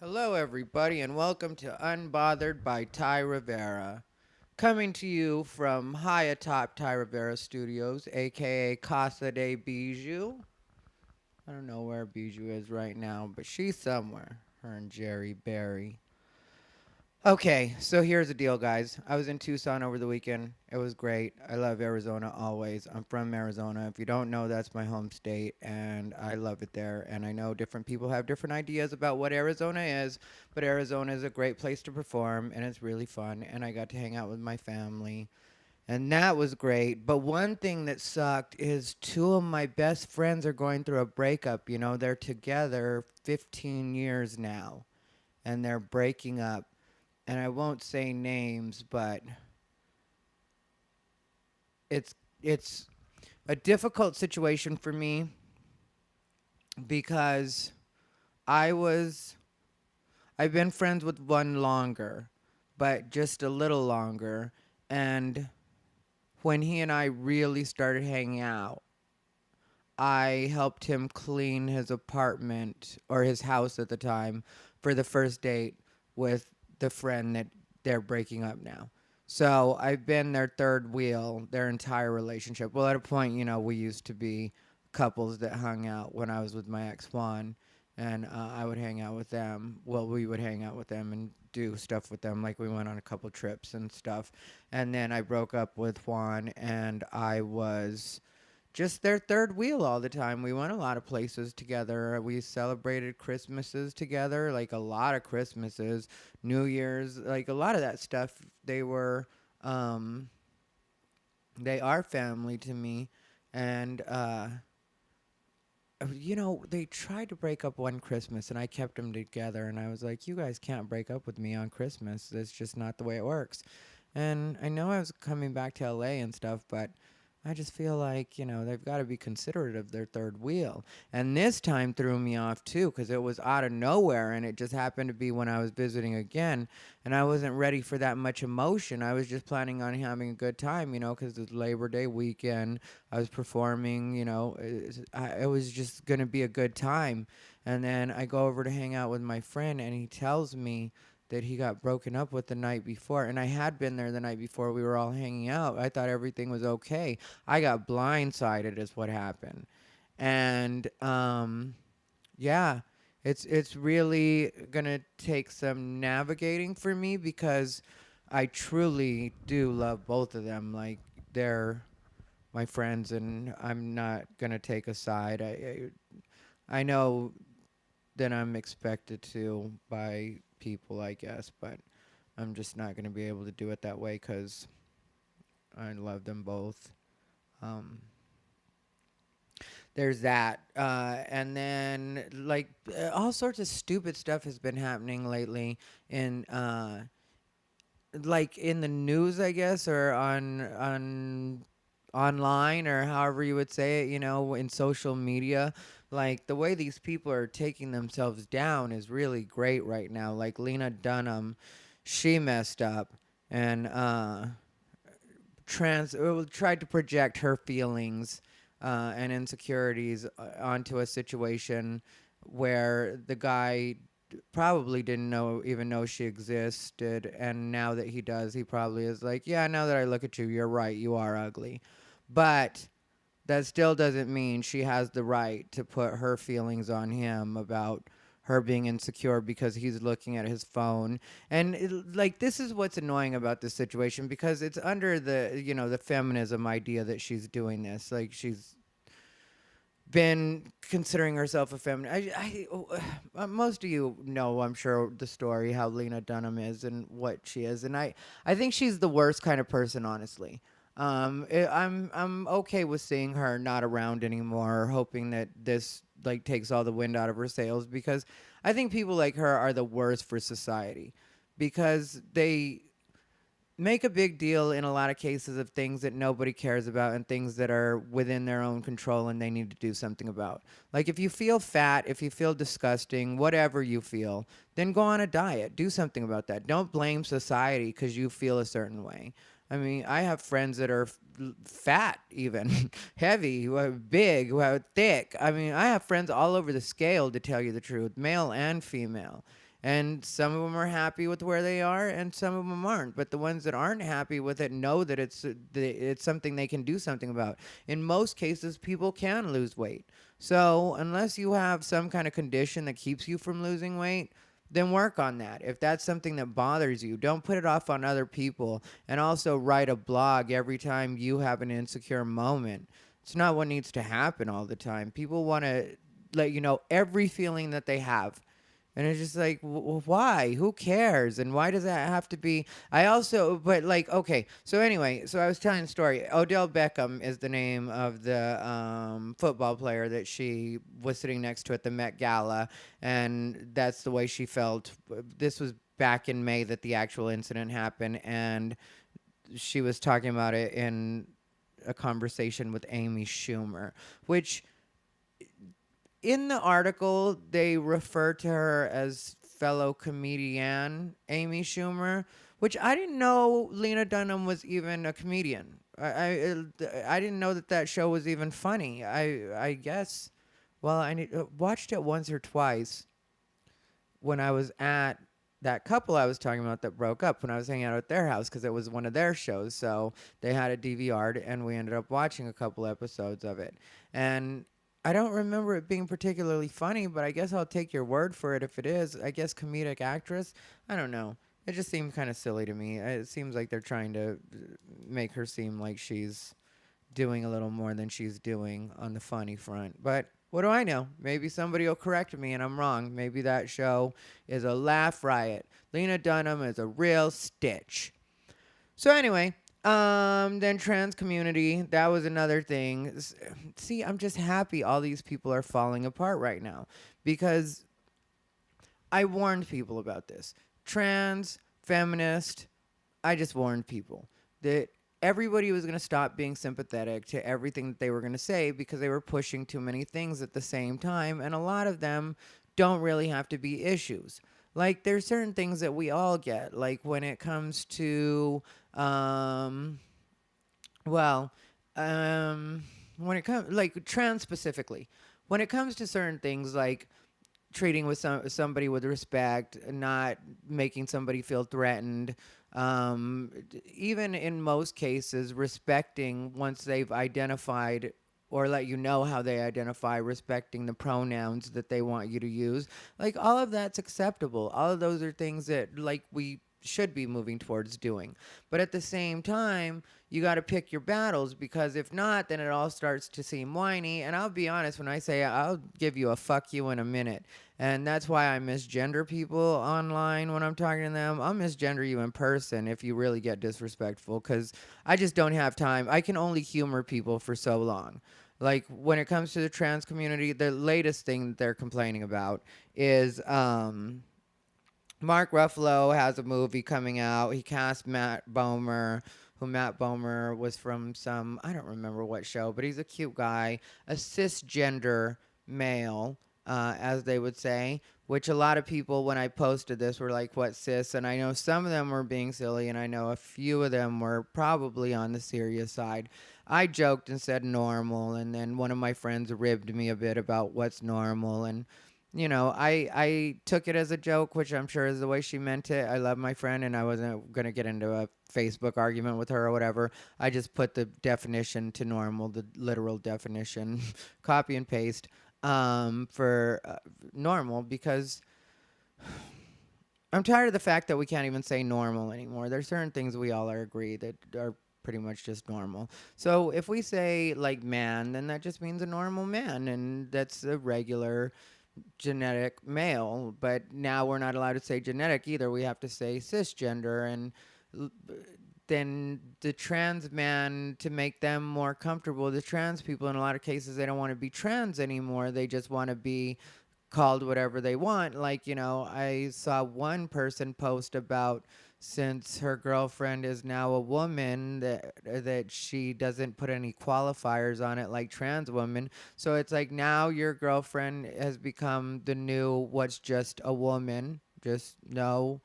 Hello, everybody, and welcome to Unbothered by Ty Rivera. Coming to you from high atop Ty Rivera Studios, aka Casa de Bijou. I don't know where Bijou is right now, but she's somewhere. Her and Jerry Berry. Okay, so here's the deal, guys. I was in Tucson over the weekend. It was great. I love Arizona always. I'm from Arizona. If you don't know, that's my home state, and I love it there. And I know different people have different ideas about what Arizona is, but Arizona is a great place to perform, and it's really fun. And I got to hang out with my family, and that was great. But one thing that sucked is two of my best friends are going through a breakup. You know, they're together 15 years now, and they're breaking up, and I won't say names, but it's a difficult situation for me because I was I've been friends with one longer, but just a little longer, and when he and I really started hanging out, I helped him clean his apartment or his house at the time for the first date with the friend that they're breaking up now. So I've been their third wheel their entire relationship. Well, at a point, we used to be couples that hung out when I was with my ex Juan, and I would hang out with them. Well, we would hang out with them and do stuff with them, like we went on a couple trips and stuff. And then I broke up with Juan, and I was just their third wheel all the time. We went a lot of places together. We celebrated Christmases together, like a lot of Christmases, New Year's, like a lot of that stuff. Um, they are family to me, and they tried to break up one Christmas, and I kept them together. And I was like, "You guys can't break up with me on Christmas. That's just not the way it works." And I know I was coming back to LA and stuff, but I just feel like, they've got to be considerate of their third wheel. And this time threw me off too because it was out of nowhere and it just happened to be when I was visiting again. And I wasn't ready for that much emotion. I was just planning on having a good time, because it's Labor Day weekend. I was performing, it was just going to be a good time. And then I go over to hang out with my friend and he tells me that he got broken up with the night before. And I had been there the night before. We were all hanging out. I thought everything was okay. I got blindsided, is what happened. And yeah, it's really gonna take some navigating for me because I truly do love both of them. Like, they're my friends, and I'm not gonna take a side. I know that I'm expected to by people, I guess, but I'm just not going to be able to do it that way because I love them both. Um, there's that. And then, like, all sorts of stupid stuff has been happening lately in, like, in the news, I guess, or on online, or however you would say it, in social media. Like, the way these people are taking themselves down is really great right now. Like, Lena Dunham, she messed up and tried to project her feelings and insecurities onto a situation where the guy probably didn't even know she existed, and now that he does, he probably is like, yeah, now that I look at you, you're right, you are ugly. But that still doesn't mean she has the right to put her feelings on him about her being insecure because he's looking at his phone. And like, this is what's annoying about this situation, because it's under the feminism idea that she's doing this. Like, she's been considering herself a feminist. Most of you know, I'm sure, the story how Lena Dunham is and what she is, and I think she's the worst kind of person, honestly. I'm okay with seeing her not around anymore, hoping that this, like, takes all the wind out of her sails, because I think people like her are the worst for society, because they make a big deal in a lot of cases of things that nobody cares about and things that are within their own control and they need to do something about. Like, if you feel fat, if you feel disgusting, whatever you feel, then go on a diet. Do something about that. Don't blame society because you feel a certain way. I mean, I have friends that are fat, even heavy, who are big, who are thick. I mean, I have friends all over the scale, to tell you the truth, male and female. And some of them are happy with where they are, and some of them aren't. But the ones that aren't happy with it know that it's something they can do something about. In most cases, people can lose weight. So unless you have some kind of condition that keeps you from losing weight, then work on that. If that's something that bothers you, don't put it off on other people. And also write a blog every time you have an insecure moment. It's not what needs to happen all the time. People want to let you know every feeling that they have. And it's just like, why? Who cares? And why does that have to be? I also, but like, okay. So anyway, so I was telling the story. Odell Beckham is the name of the football player that she was sitting next to at the Met Gala, and that's the way she felt. This was back in May that the actual incident happened, and she was talking about it in a conversation with Amy Schumer, which in the article, they refer to her as fellow comedian Amy Schumer, which I didn't know Lena Dunham was even a comedian. I didn't know that that show was even funny. I guess, well, watched it once or twice when I was at that couple I was talking about that broke up when I was hanging out at their house because it was one of their shows. So they had a DVR'd and we ended up watching a couple episodes of it. And I don't remember it being particularly funny, but I guess I'll take your word for it if it is. I guess comedic actress. I don't know. It just seemed kind of silly to me. It seems like they're trying to make her seem like she's doing a little more than she's doing on the funny front. But what do I know? Maybe somebody will correct me and I'm wrong. Maybe that show is a laugh riot. Lena Dunham is a real stitch. So anyway, then trans community, that was another thing. See, I'm just happy all these people are falling apart right now because I warned people about this. Trans, feminist, I just warned people that everybody was going to stop being sympathetic to everything that they were going to say because they were pushing too many things at the same time. And a lot of them don't really have to be issues. Like, there's certain things that we all get. Like, when it comes to, well, when it comes, like, trans specifically, when it comes to certain things like treating with somebody with respect, not making somebody feel threatened. Even in most cases, respecting once they've identified or let you know how they identify, respecting the pronouns that they want you to use. Like, all of that's acceptable. All of those are things that, like, we should be moving towards doing. But at the same time, you got to pick your battles because if not, then it all starts to seem whiny. And I'll be honest, when I say I'll give you a fuck you in a minute. And that's why I misgender people online when I'm talking to them. I'll misgender you in person if you really get disrespectful because I just don't have time. I can only humor people for so long. Like, when it comes to the trans community, the latest thing that they're complaining about is Mark Ruffalo has a movie coming out. He cast Matt Bomer, who Matt Bomer was from some, I don't remember what show, but he's a cute guy, a cisgender male, as they would say, which a lot of people, when I posted this, were like, what, cis? And I know some of them were being silly, and I know a few of them were probably on the serious side. I joked and said normal, and then one of my friends ribbed me a bit about what's normal, and I took it as a joke, which I'm sure is the way she meant it. I love my friend, and I wasn't going to get into a Facebook argument with her or whatever. I just put the definition to normal, the literal definition, copy and paste for normal, because I'm tired of the fact that we can't even say normal anymore. There's certain things we all are agree that are pretty much just normal. So if we say, like, man, then that just means a normal man, and that's a regular genetic male. But now we're not allowed to say genetic either. We have to say cisgender, and then the trans man, to make them more comfortable, the trans people, in a lot of cases, they don't want to be trans anymore. They just want to be called whatever they want. Like, I saw one person post about, since her girlfriend is now a woman, that she doesn't put any qualifiers on it like trans women. So it's like, now your girlfriend has become the new what's just a woman, just no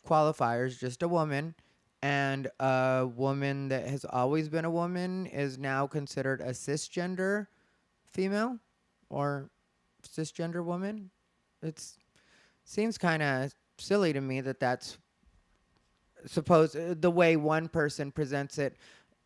qualifiers, just a woman. And a woman that has always been a woman is now considered a cisgender female or cisgender woman. It's seems kind of silly to me that that's suppose the way one person presents it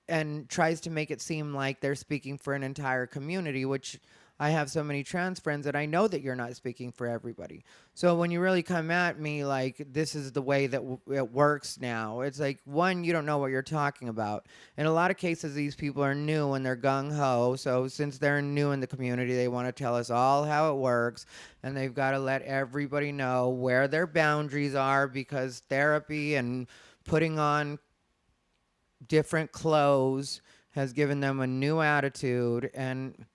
and tries to make it seem like they're speaking for an entire community, which I have so many trans friends that I know that you're not speaking for everybody. So when you really come at me like this is the way that it works now, it's like, one, you don't know what you're talking about. In a lot of cases, these people are new and they're gung-ho. So since they're new in the community, they want to tell us all how it works. And they've got to let everybody know where their boundaries are, because therapy and putting on different clothes has given them a new attitude. And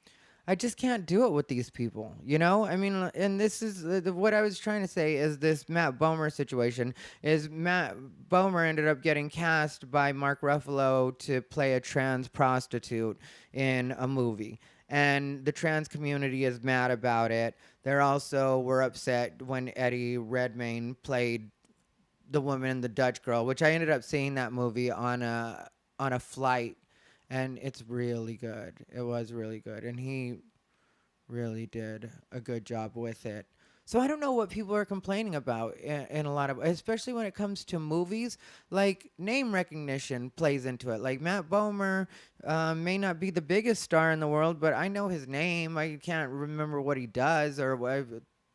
I just can't do it with these people, you know? I mean, and this is what I was trying to say is this Matt Bomer situation is Matt Bomer ended up getting cast by Mark Ruffalo to play a trans prostitute in a movie. And the trans community is mad about it. They're also were upset when Eddie Redmayne played the woman in the Dutch Girl, which I ended up seeing that movie on a flight, and it's really good. It was really good, and he really did a good job with it. So I don't know what people are complaining about in a lot of, especially when it comes to movies. Like name recognition plays into it. Like Matt Bomer may not be the biggest star in the world, but I know his name. I can't remember what he does or what.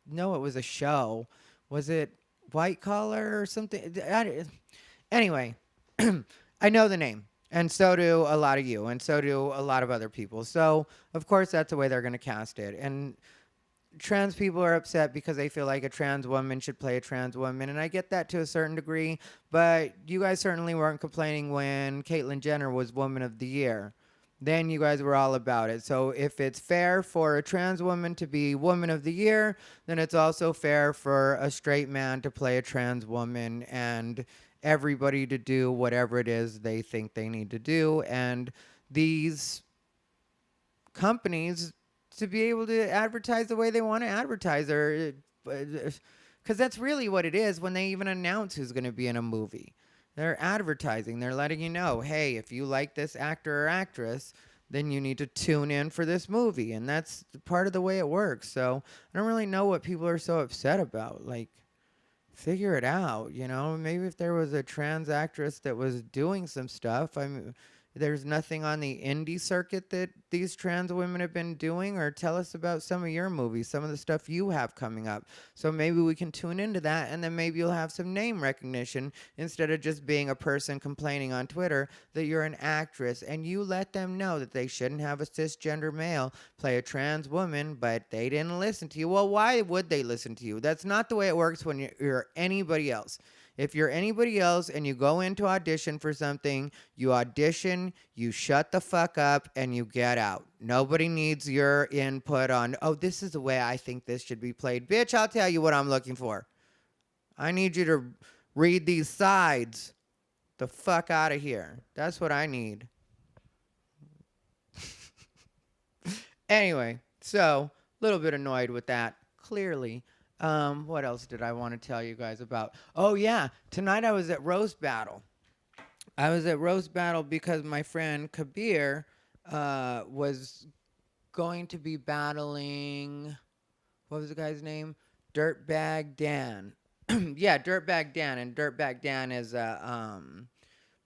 No, it was a show. Was it White Collar or something? Anyway, I know the name. And so do a lot of you, and so do a lot of other people. So, of course, that's the way they're going to cast it. And trans people are upset because they feel like a trans woman should play a trans woman. And I get that to a certain degree. But you guys certainly weren't complaining when Caitlyn Jenner was Woman of the Year. Then you guys were all about it. So if it's fair for a trans woman to be Woman of the Year, then it's also fair for a straight man to play a trans woman, and everybody to do whatever it is they think they need to do. And these companies to be able to advertise the way they want to advertise, or because that's really what it is when they even announce who's going to be in a movie. They're advertising. They're letting you know, hey, if you like this actor or actress, then you need to tune in for this movie. And that's part of the way it works. So I don't really know what people are so upset about. Like, figure it out, you know? Maybe if there was a trans actress that was doing some stuff, I mean, there's nothing on the indie circuit that these trans women have been doing, or tell us about some of your movies, some of the stuff you have coming up. So maybe we can tune into that, and then maybe you'll have some name recognition instead of just being a person complaining on Twitter that you're an actress, and you let them know that they shouldn't have a cisgender male play a trans woman, but they didn't listen to you. Well, why would they listen to you? That's not the way it works when you're anybody else. If you're anybody else and you go into audition for something, you audition, you shut the fuck up, and you get out. Nobody needs your input on, oh, this is the way I think this should be played. Bitch, I'll tell you what I'm looking for. I need you to read these sides the fuck out of here. That's what I need. Anyway, so a little bit annoyed with that, clearly. What else did I want to tell you guys about? Oh, yeah. Tonight I was at Roast Battle. I was at Roast Battle because my friend Kabir was going to be battling, what was the guy's name? Dirtbag Dan. Yeah, Dirtbag Dan. And Dirtbag Dan is a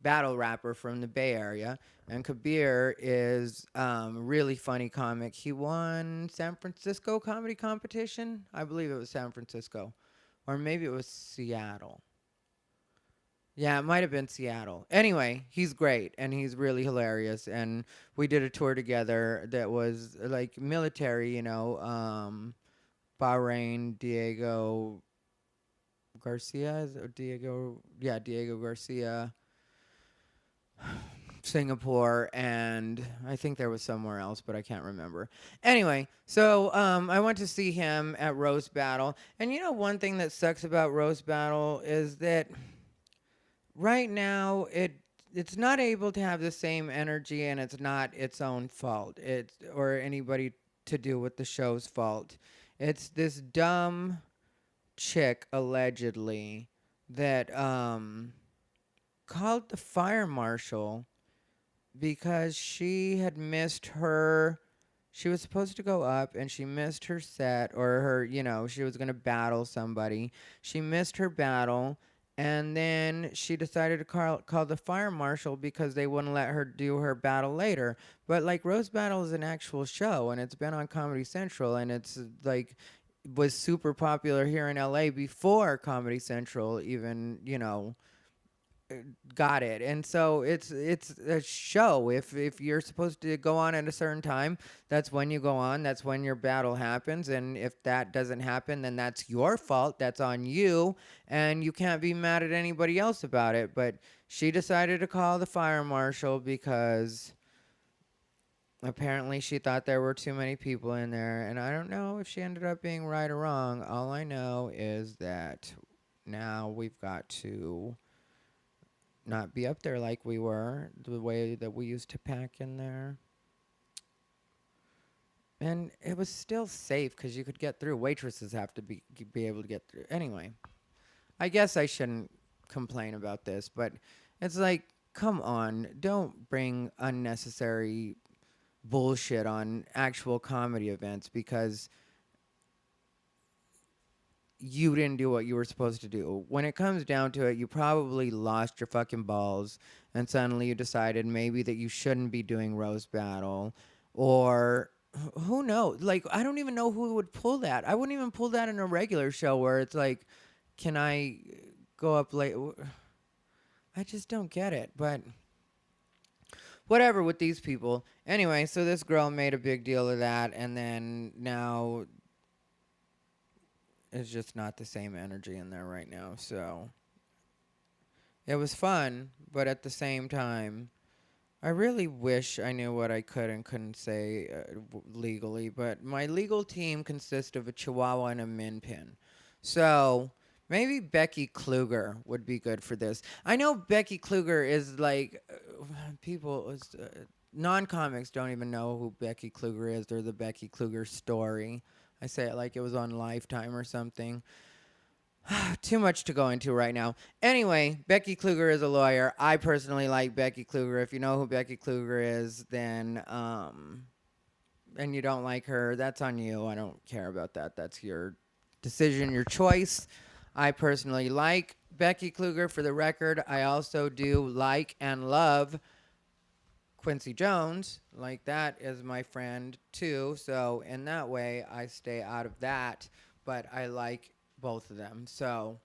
battle rapper from the Bay Area. And Kabir is a really funny comic. He won San Francisco comedy competition. I believe it was San Francisco. Or maybe it was Seattle. Yeah, it might have been Seattle. Anyway, he's great and he's really hilarious. And we did a tour together that was like military, you know, Bahrain, Diego Garcia, or Diego, yeah, Diego Garcia, Singapore, and I think there was somewhere else, but I can't remember. Anyway, so I went to see him at Roast Battle. And you know, one thing that sucks about Roast Battle is that right now it's not able to have the same energy, and it's not its own fault. It's or anybody to do with the show's fault. It's this dumb chick allegedly that called the fire marshal because she had missed her She was supposed to go up and she missed her set, or her, she was going to battle somebody. She missed her battle, and then she decided to call the fire marshal because they wouldn't let her do her battle later. But like Rose Battle is an actual show, and it's been on Comedy Central, and it's like was super popular here in LA before Comedy Central even, got it. And so it's a show. If you're supposed to go on at a certain time, that's when you go on, that's when your battle happens. And if that doesn't happen, then that's your fault, that's on you, and you can't be mad at anybody else about it. But she decided to call the fire marshal because apparently she thought there were too many people in there. And I don't know if she ended up being right or wrong. All I know is that now we've got to not be up there like we were, the way that we used to pack in there. And it was still safe because you could get through. Waitresses have to be able to get through. Anyway, I guess I shouldn't complain about this, but it's like, come on, don't bring unnecessary bullshit on actual comedy events because you didn't do what you were supposed to do. When it comes down to it, you probably lost your fucking balls and suddenly you decided maybe that you shouldn't be doing roast battle, or who knows? Like, I don't even know who would pull that. I wouldn't even pull that in a regular show where it's like, can I go up late? I just don't get it, but whatever with these people. Anyway, so this girl made a big deal of that, and then now it's just not the same energy in there right now. So it was fun, but at the same time, I really wish I knew what I could and couldn't say legally. But my legal team consists of a Chihuahua and a Min Pin. So maybe Becky Kluger would be good for this. I know Becky Kluger is like, non-comics don't even know who Becky Kluger is. They're the Becky Kluger story. I say it like it was on Lifetime or something. Too much to go into right now. Anyway, Becky Kluger is a lawyer. I personally like Becky Kluger. If you know who Becky Kluger is, then and you don't like her, that's on you. I don't care about that. That's your decision, your choice. I personally like Becky Kluger. For the record, I also do like and love Quincy Jones. Like, that is my friend too. So in that way, I stay out of that. But I like both of them. So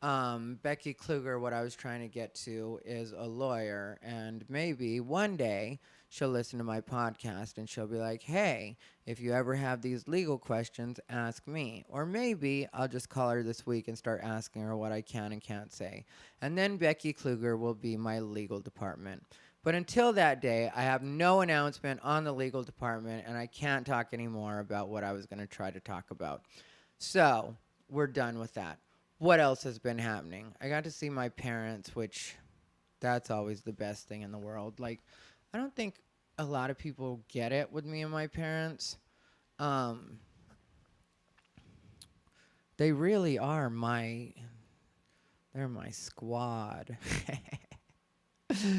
Becky Kluger, what I was trying to get to, is a lawyer, and maybe one day she'll listen to my podcast and she'll be like, hey, if you ever have these legal questions, ask me. Or maybe I'll just call her this week and start asking her what I can and can't say. And then Becky Kluger will be my legal department. But until that day, I have no announcement on the legal department, and I can't talk anymore about what I was going to try to talk about. So we're done with that. What else has been happening? I got to see my parents, which that's always the best thing in the world. Like, I don't think a lot of people get it with me and my parents. They really are they're my squad.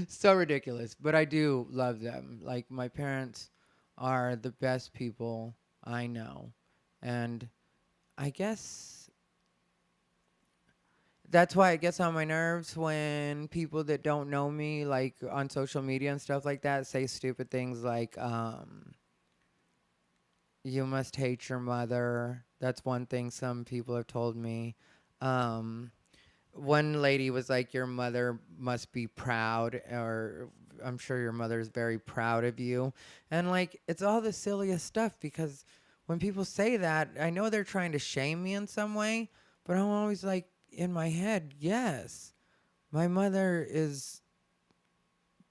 So ridiculous, but I do love them. Like, my parents are the best people I know. And I guess that's why it gets on my nerves when people that don't know me, like on social media and stuff like that, say stupid things like, you must hate your mother. That's one thing some people have told me. One lady was like, your mother must be proud, or I'm sure your mother's very proud of you. And like, it's all the silliest stuff, because when people say that, I know they're trying to shame me in some way, but I'm always like, in my head, yes, my mother is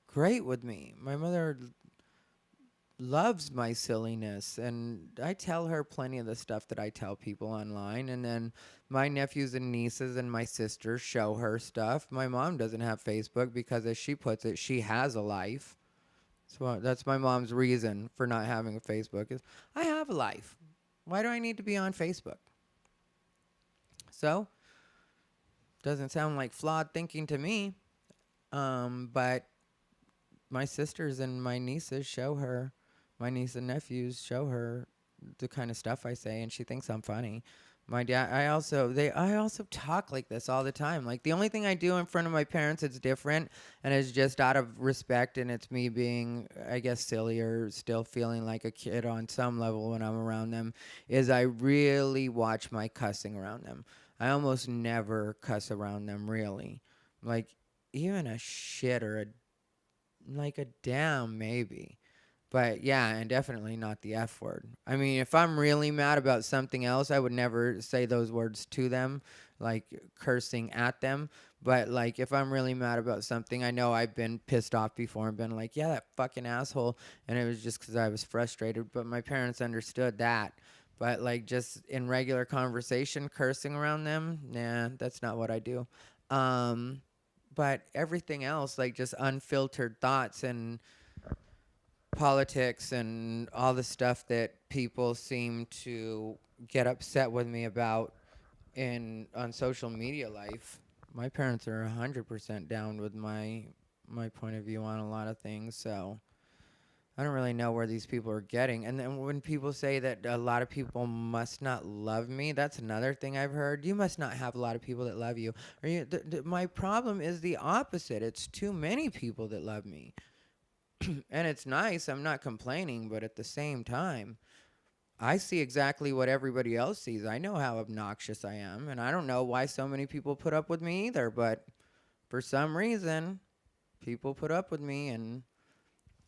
great with me. My mother loves my silliness, and I tell her plenty of the stuff that I tell people online. And then my nephews and nieces and my sister show her stuff. My mom doesn't have Facebook because, as she puts it, she has a life. So that's my mom's reason for not having a Facebook, is I have a life. Why do I need to be on Facebook? So doesn't sound like flawed thinking to me. But my sisters and my nieces show her My niece and nephews show her the kind of stuff I say, and she thinks I'm funny. My dad, I also talk like this all the time. Like the only thing I do in front of my parents, it's different, and it's just out of respect, and it's me being, I guess, silly or still feeling like a kid on some level when I'm around them. Is I really watch my cussing around them. I almost never cuss around them, really. Like even a shit or a like a damn maybe. But yeah, and definitely not the F word. I mean, if I'm really mad about something else, I would never say those words to them, like cursing at them. But like, if I'm really mad about something, I know I've been pissed off before and been like, yeah, that fucking asshole. And it was just because I was frustrated. But my parents understood that. But like, just in regular conversation, cursing around them, nah, that's not what I do. Um, but everything else, like just unfiltered thoughts and politics and all the stuff that people seem to get upset with me about in on social media life. My parents are 100% down with my point of view on a lot of things, so I don't really know where these people are getting. And then when people say that a lot of people must not love me, that's another thing I've heard. You must not have a lot of people that love you. Or my problem is the opposite. It's too many people that love me. And it's nice. I'm not complaining, but at the same time, I see exactly what everybody else sees. I know how obnoxious I am, and I don't know why so many people put up with me either, but for some reason, people put up with me and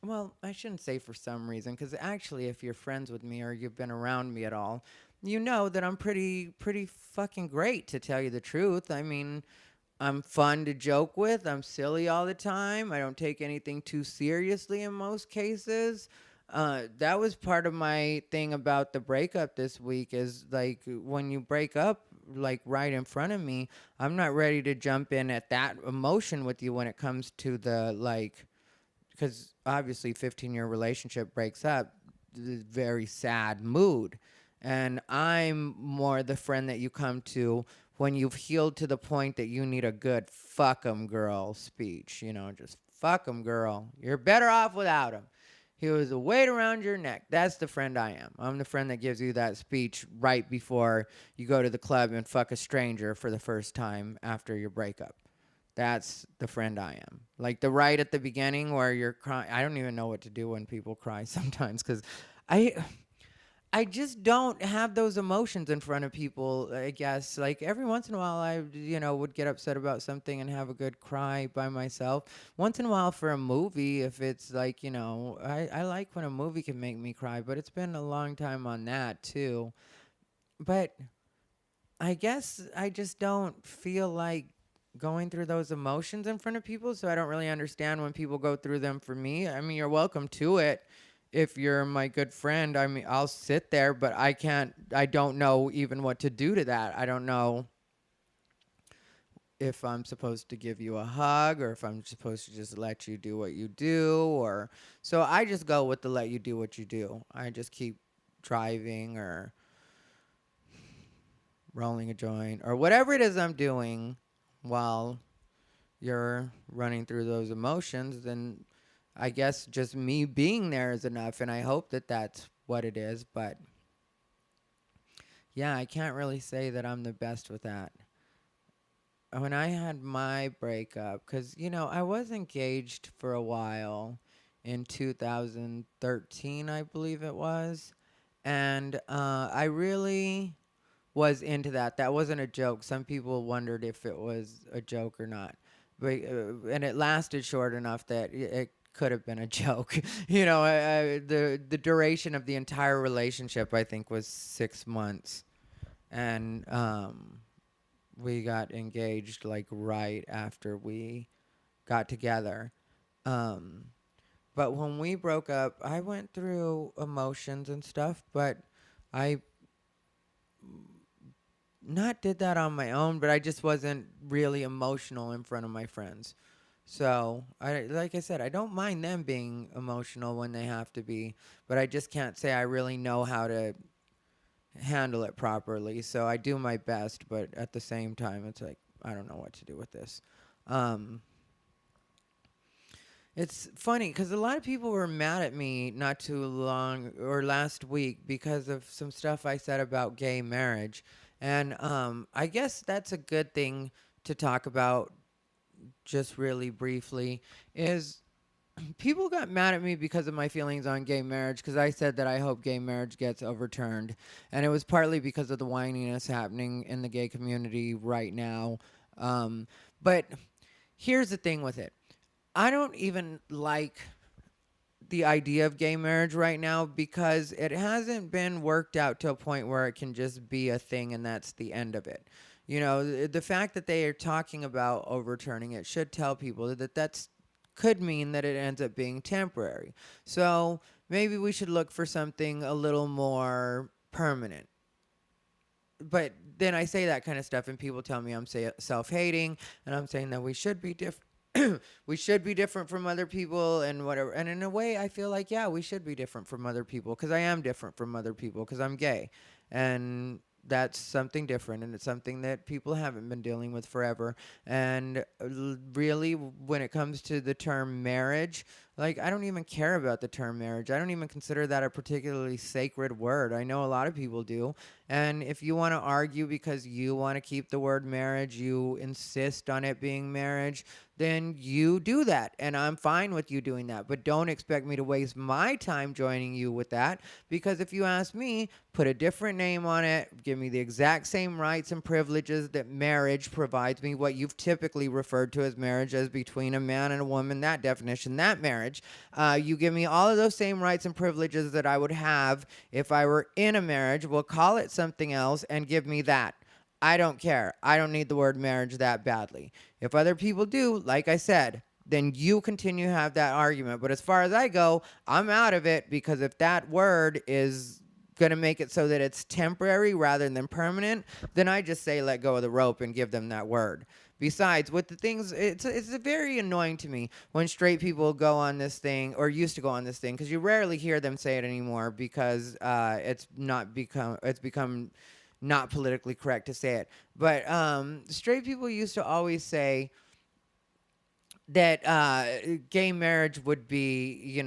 well, I shouldn't say for some reason cuz actually if you're friends with me or you've been around me at all, you know that I'm pretty fucking great to tell you the truth. I mean, I'm fun to joke with. I'm silly all the time. I don't take anything too seriously in most cases. That was part of my thing about the breakup this week is like when you break up like right in front of me, I'm not ready to jump in at that emotion with you when it comes to the like because obviously 15-year relationship breaks up, very sad mood. And I'm more the friend that you come to when you've healed to the point that you need a good fuck 'em girl speech, just fuck 'em girl. You're better off without him. He was a weight around your neck. That's the friend I am. I'm the friend that gives you that speech right before you go to the club and fuck a stranger for the first time after your breakup. That's the friend I am. Like the right at the beginning where you're crying. I don't even know what to do when people cry sometimes because I I just don't have those emotions in front of people, I guess. Like every once in a while I would get upset about something and have a good cry by myself. Once in a while for a movie, if it's like, I like when a movie can make me cry, but it's been a long time on that too. But I guess I just don't feel like going through those emotions in front of people, so I don't really understand when people go through them for me. I mean, you're welcome to it if you're my good friend. I mean, I'll sit there, but I don't know even what to do to that. I don't know if I'm supposed to give you a hug or if I'm supposed to just let you do what you do or so I just go with the let you do what you do. I just keep driving or rolling a joint or whatever it is I'm doing while you're running through those emotions, then I guess just me being there is enough. And I hope that that's what it is. But yeah, I can't really say that I'm the best with that. When I had my breakup, because, I was engaged for a while in 2013, I believe it was. And I really was into that. That wasn't a joke. Some people wondered if it was a joke or not. But, and it lasted short enough that it could have been a joke. The duration of the entire relationship, I think, was 6 months. And we got engaged like right after we got together. Um, but when we broke up, I went through emotions and stuff, but I not did that on my own, but I just wasn't really emotional in front of my friends. So like I said, I don't mind them being emotional when they have to be, but I just can't say I really know how to handle it properly. So I do my best, but at the same time, it's like I don't know what to do with this. Um, It's funny because a lot of people were mad at me not too long or last week because of some stuff I said about gay marriage. And I guess that's a good thing to talk about just really briefly is people got mad at me because of my feelings on gay marriage because I said that I hope gay marriage gets overturned. And it was partly because of the whininess happening in the gay community right now. Um, but here's the thing with it. I don't even like the idea of gay marriage right now because it hasn't been worked out to a point where it can just be a thing and that's the end of it. You know, the fact that they are talking about overturning it should tell people that that's could mean that it ends up being temporary. So maybe we should look for something a little more permanent. But then I say that kind of stuff and people tell me I'm self-hating and I'm saying that we should be different. We should be different from other people and whatever. And in a way, I feel like, yeah, we should be different from other people because I am different from other people because I'm gay. And that's something different. And it's something that people haven't been dealing with forever. And really, when it comes to the term marriage, like, I don't even care about the term marriage. I don't even consider that a particularly sacred word. I know a lot of people do. And if you want to argue because you want to keep the word marriage, you insist on it being marriage, then you do that. And I'm fine with you doing that. But don't expect me to waste my time joining you with that. Because if you ask me, put a different name on it, give me the exact same rights and privileges that marriage provides me, what you've typically referred to as marriage as between a man and a woman, that definition, that marriage. You give me all of those same rights and privileges that I would have if I were in a marriage. We'll call it something else and give me that. I don't care. I don't need the word marriage that badly. If other people do, like I said, then you continue to have that argument. But as far as I go, I'm out of it because if that word is going to make it so that it's temporary rather than permanent, then I just say let go of the rope and give them that word. Besides, with the things, it's very annoying to me when straight people go on this thing or used to go on this thing because you rarely hear them say it anymore because it's become not politically correct to say it. But straight people used to always say that gay marriage would be,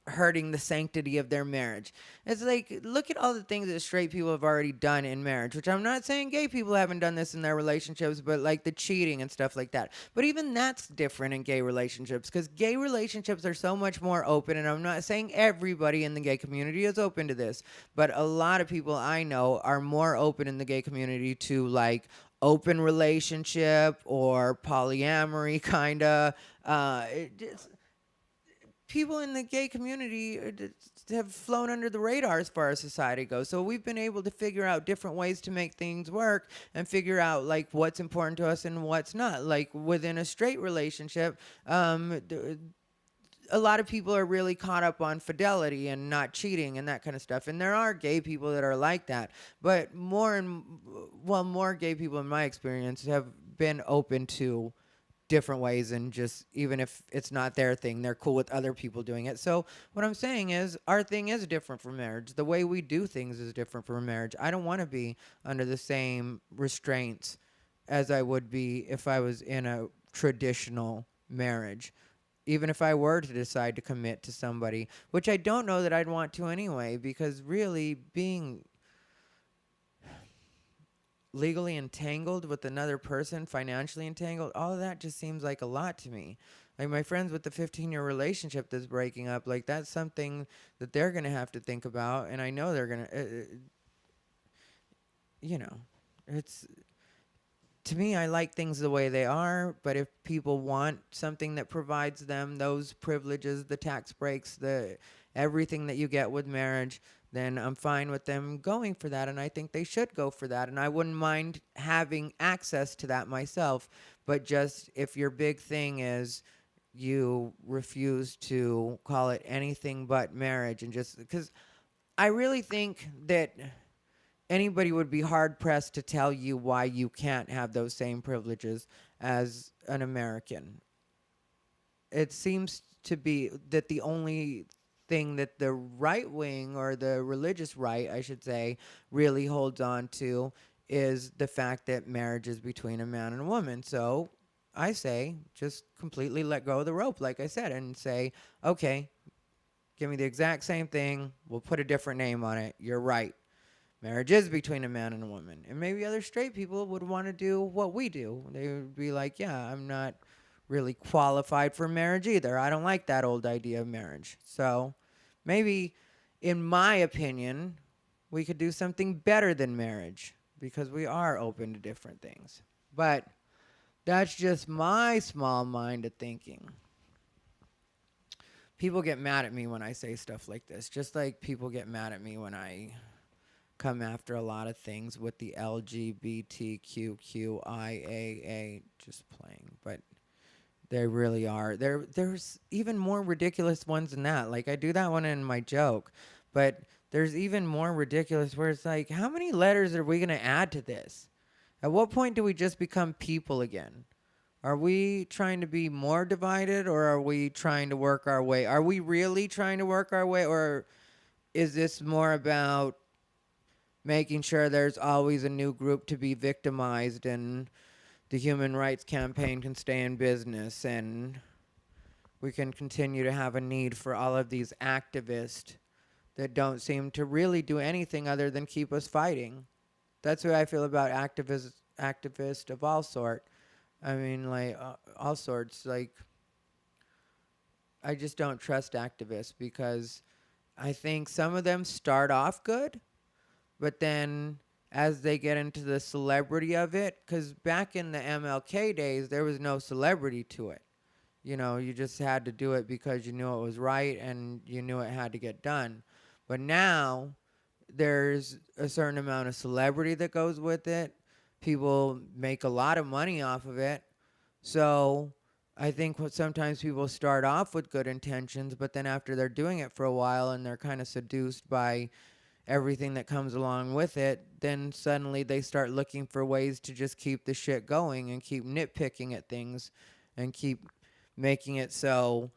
hurting the sanctity of their marriage. It's like, look at all the things that straight people have already done in marriage, which I'm not saying gay people haven't done this in their relationships, but like the cheating and stuff like that. But even that's different in gay relationships because gay relationships are so much more open. And I'm not saying everybody in the gay community is open to this, but a lot of people I know are more open in the gay community to like open relationship or polyamory kind of. People in the gay community have flown under the radar as far as society goes. So we've been able to figure out different ways to make things work and figure out like what's important to us and what's not. Like within a straight relationship, a lot of people are really caught up on fidelity and not cheating and that kind of stuff. And there are gay people that are like that, but more gay people in my experience have been open to different ways and just even if it's not their thing, they're cool with other people doing it. So what I'm saying is our thing is different from marriage. The way we do things is different from marriage. I don't want to be under the same restraints as I would be if I was in a traditional marriage. Even if I were to decide to commit to somebody, which I don't know that I'd want to anyway, because really being legally entangled with another person, financially entangled, all of that just seems like a lot to me. Like my friends with the 15-year relationship that's breaking up, like that's something that they're going to have to think about. And I know they're going to, it's, to me, I like things the way they are. But if people want something that provides them those privileges, the tax breaks, the everything that you get with marriage, then I'm fine with them going for that. And I think they should go for that. And I wouldn't mind having access to that myself. But just if your big thing is you refuse to call it anything but marriage and just because I really think that anybody would be hard pressed to tell you why you can't have those same privileges as an American. It seems to be that the only thing that the right wing or the religious right, I should say, really holds on to is the fact that marriage is between a man and a woman. So I say just completely let go of the rope, like I said, and say, okay, give me the exact same thing. We'll put a different name on it. You're right. Marriage is between a man and a woman. And maybe other straight people would want to do what we do. They would be like, yeah, I'm not really qualified for marriage either. I don't like that old idea of marriage. So maybe, in my opinion, we could do something better than marriage because we are open to different things. But that's just my small mind of thinking. People get mad at me when I say stuff like this, just like people get mad at me when I come after a lot of things with the LGBTQIAA, just playing. But they really are. There's even more ridiculous ones than that. Like, I do that one in my joke, but there's even more ridiculous where it's like, how many letters are we going to add to this? At what point do we just become people again? Are we trying to be more divided, or are we trying to work our way? Are we really trying to work our way, or is this more about making sure there's always a new group to be victimized and the human rights campaign can stay in business and we can continue to have a need for all of these activists that don't seem to really do anything other than keep us fighting? That's what I feel about activists of all sort. I mean, like, all sorts. Like, I just don't trust activists because I think some of them start off good, but then as they get into the celebrity of it, because back in the MLK days, there was no celebrity to it. You know, you just had to do it because you knew it was right and you knew it had to get done. But now there's a certain amount of celebrity that goes with it. People make a lot of money off of it. So I think sometimes people start off with good intentions, but then after they're doing it for a while and they're kind of seduced by everything that comes along with it, then suddenly they start looking for ways to just keep the shit going and keep nitpicking at things and keep making it so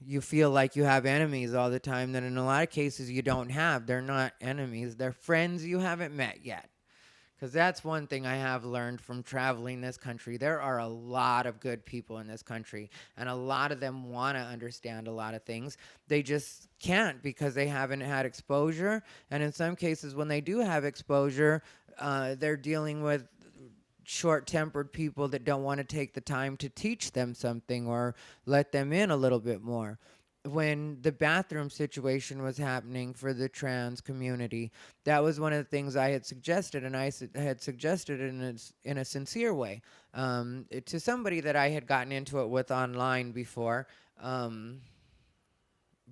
you feel like you have enemies all the time that in a lot of cases you don't have. They're not enemies. They're friends you haven't met yet. Because that's one thing I have learned from traveling this country. There are a lot of good people in this country, and a lot of them want to understand a lot of things. They just can't because they haven't had exposure. And in some cases, when they do have exposure, they're dealing with short-tempered people that don't want to take the time to teach them something or let them in a little bit more. When the bathroom situation was happening for the trans community, that was one of the things I had suggested, and I had suggested it in a sincere way to somebody that I had gotten into it with online before.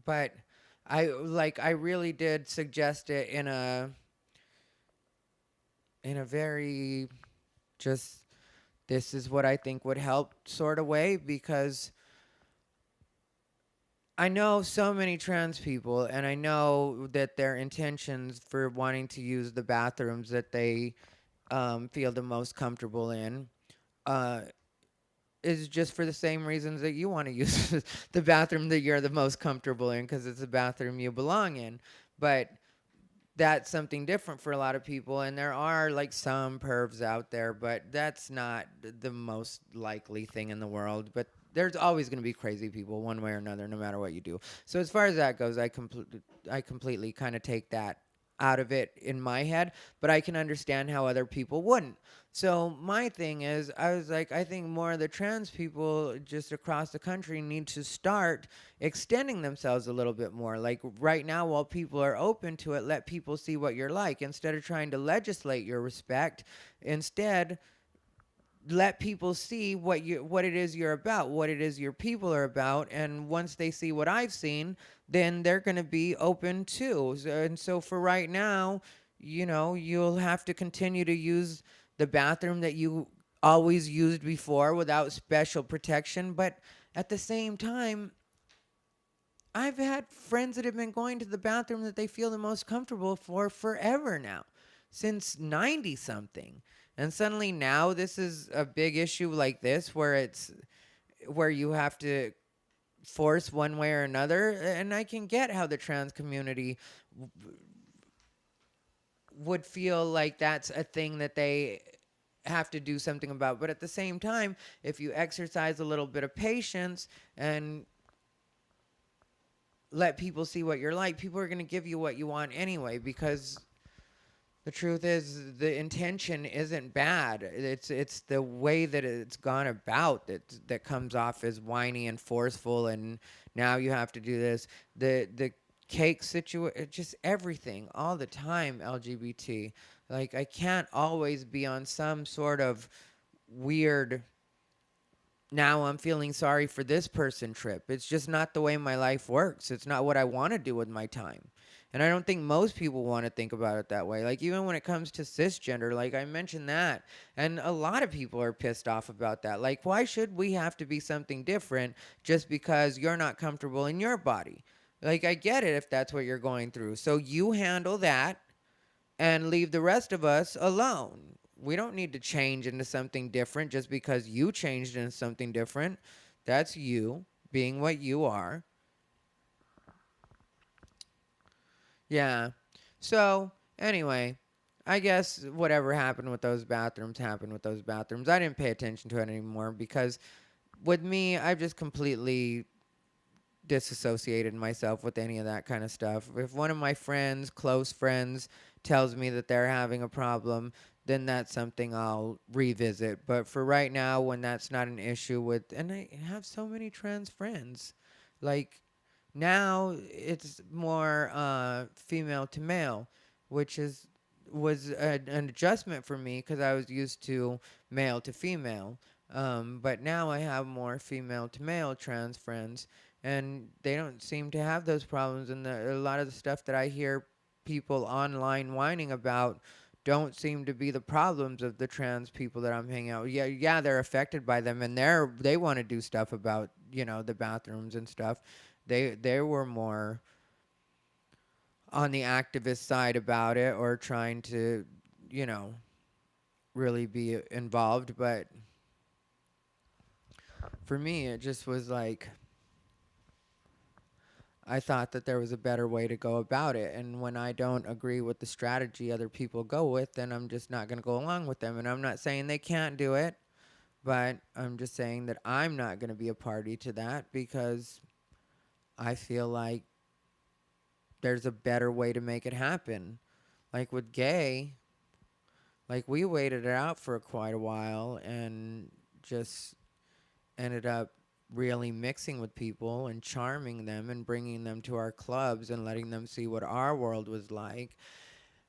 But I really did suggest it in a very just, this is what I think would help sort of way, because I know so many trans people, and I know that their intentions for wanting to use the bathrooms that they feel the most comfortable in uh, is just for the same reasons that you want to use the bathroom that you're the most comfortable in, because it's a bathroom you belong in. But that's something different for a lot of people, and there are like some pervs out there, but that's not the most likely thing in the world. But there's always going to be crazy people one way or another, no matter what you do. So as far as that goes, I completely kind of take that out of it in my head, but I can understand how other people wouldn't. So my thing is, I was like, I think more of the trans people just across the country need to start extending themselves a little bit more. Like right now, while people are open to it, let people see what you're like. Instead of trying to legislate your respect, instead let people see what it is you're about, what it is your people are about, and once they see what I've seen, then they're going to be open too. So for right now, you know, you'll have to continue to use the bathroom that you always used before without special protection, but at the same time, I've had friends that have been going to the bathroom that they feel the most comfortable for forever now, since 90 something. And suddenly now this is a big issue like this where you have to force one way or another. And I can get how the trans community would feel like that's a thing that they have to do something about. But at the same time, if you exercise a little bit of patience and let people see what you're like, people are going to give you what you want anyway, because the truth is the intention isn't bad. It's the way that it's gone about that comes off as whiny and forceful, and now you have to do this. The cake situation, just everything all the time, LGBT. Like, I can't always be on some sort of weird, now I'm feeling sorry for this person trip. It's just not the way my life works. It's not what I want to do with my time. And I don't think most people want to think about it that way. Like, even when it comes to cisgender, like I mentioned that. And a lot of people are pissed off about that. Like, why should we have to be something different just because you're not comfortable in your body? Like, I get it if that's what you're going through. So you handle that and leave the rest of us alone. We don't need to change into something different just because you changed into something different. That's you being what you are. Yeah. So, anyway, I guess whatever happened with those bathrooms happened with those bathrooms. I didn't pay attention to it anymore because with me, I've just completely disassociated myself with any of that kind of stuff. If one of my friends, close friends, tells me that they're having a problem, then that's something I'll revisit. But for right now, when that's not an issue with, and I have so many trans friends, like now it's more female to male, which is was an adjustment for me because I was used to male to female. But now I have more female to male trans friends, and they don't seem to have those problems. And a lot of the stuff that I hear people online whining about don't seem to be the problems of the trans people that I'm hanging out with. Yeah, yeah, they're affected by them, and they want to do stuff about, the bathrooms and stuff. They were more on the activist side about it, or trying to, you know, really be involved. But for me, it just was like, I thought that there was a better way to go about it. And when I don't agree with the strategy other people go with, then I'm just not going to go along with them. And I'm not saying they can't do it, but I'm just saying that I'm not going to be a party to that because I feel like there's a better way to make it happen. Like with gay, like we waited it out for quite a while and just ended up really mixing with people and charming them and bringing them to our clubs and letting them see what our world was like.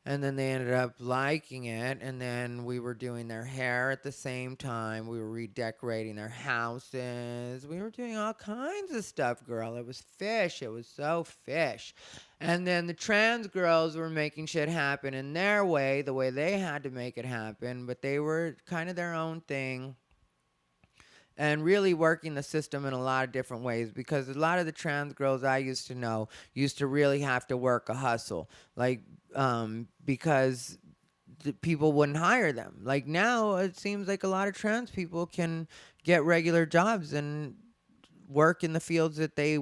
And then they ended up liking it. And then we were doing their hair at the same time. We were redecorating their houses. We were doing all kinds of stuff, girl. It was fish. It was so fish. And then the trans girls were making shit happen in their way, the way they had to make it happen. But they were kind of their own thing and really working the system in a lot of different ways, because a lot of the trans girls I used to know used to really have to work a hustle, like because people wouldn't hire them. Like now it seems like a lot of trans people can get regular jobs and work in the fields that they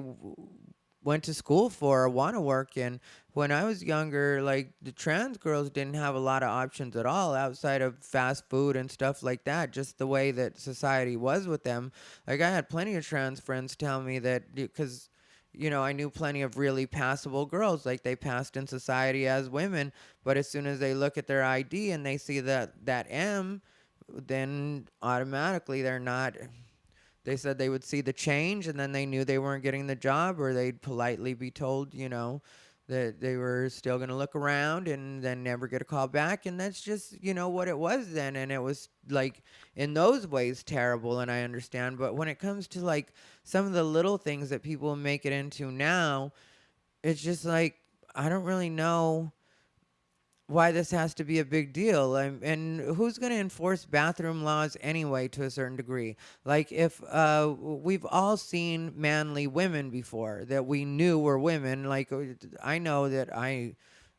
went to school for or want to work in. When I was younger, like the trans girls didn't have a lot of options at all outside of fast food and stuff like that, just the way that society was with them. Like I had plenty of trans friends tell me that because I knew plenty of really passable girls, like they passed in society as women, but as soon as they look at their ID and they see that M, then automatically they're not. They said they would see the change and then they knew they weren't getting the job, or they'd politely be told, that they were still going to look around and then never get a call back. And that's just, what it was then. And it was like in those ways terrible. And I understand. But when it comes to like some of the little things that people make it into now, it's just like, I don't really know why this has to be a big deal. And who's going to enforce bathroom laws anyway, to a certain degree? Like if we've all seen manly women before that we knew were women. Like I know that I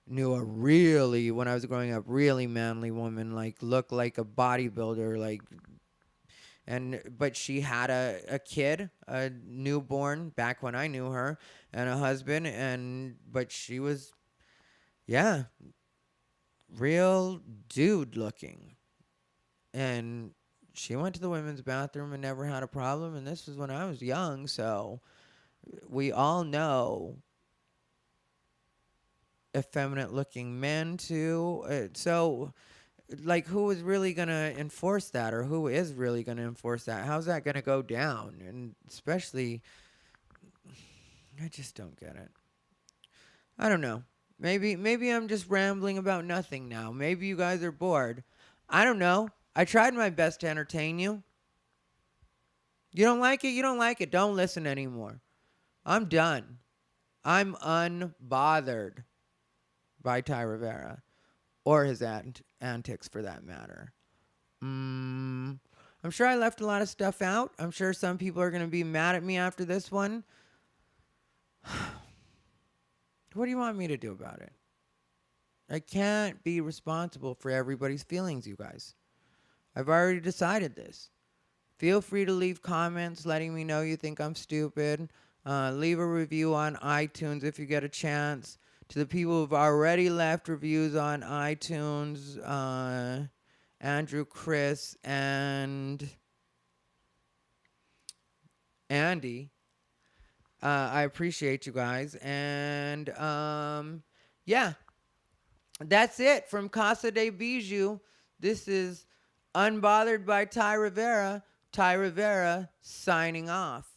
knew a really, when I was growing up, really manly woman, like looked like a bodybuilder, like, but she had a kid, a newborn, back when I knew her, and a husband, but she was, yeah, real dude looking. And she went to the women's bathroom and never had a problem. And this was when I was young. So we all know effeminate looking men too. So, like, who is really going to enforce that, or who is really going to enforce that? How's that going to go down? And especially, I just don't get it. I don't know. Maybe I'm just rambling about nothing now. Maybe you guys are bored. I don't know. I tried my best to entertain you. You don't like it? You don't like it. Don't listen anymore. I'm done. I'm unbothered by Ty Rivera, or his antics for that matter. I'm sure I left a lot of stuff out. I'm sure some people are going to be mad at me after this one. What do you want me to do about it? I can't be responsible for everybody's feelings, you guys. I've already decided this. Feel free to leave comments letting me know you think I'm stupid. Leave a review on iTunes if you get a chance. To the people who've already left reviews on iTunes, Andrew, Chris, and Andy, I appreciate you guys. And yeah, that's it from Casa de Bijou. This is Unbothered by Ty Rivera. Ty Rivera signing off.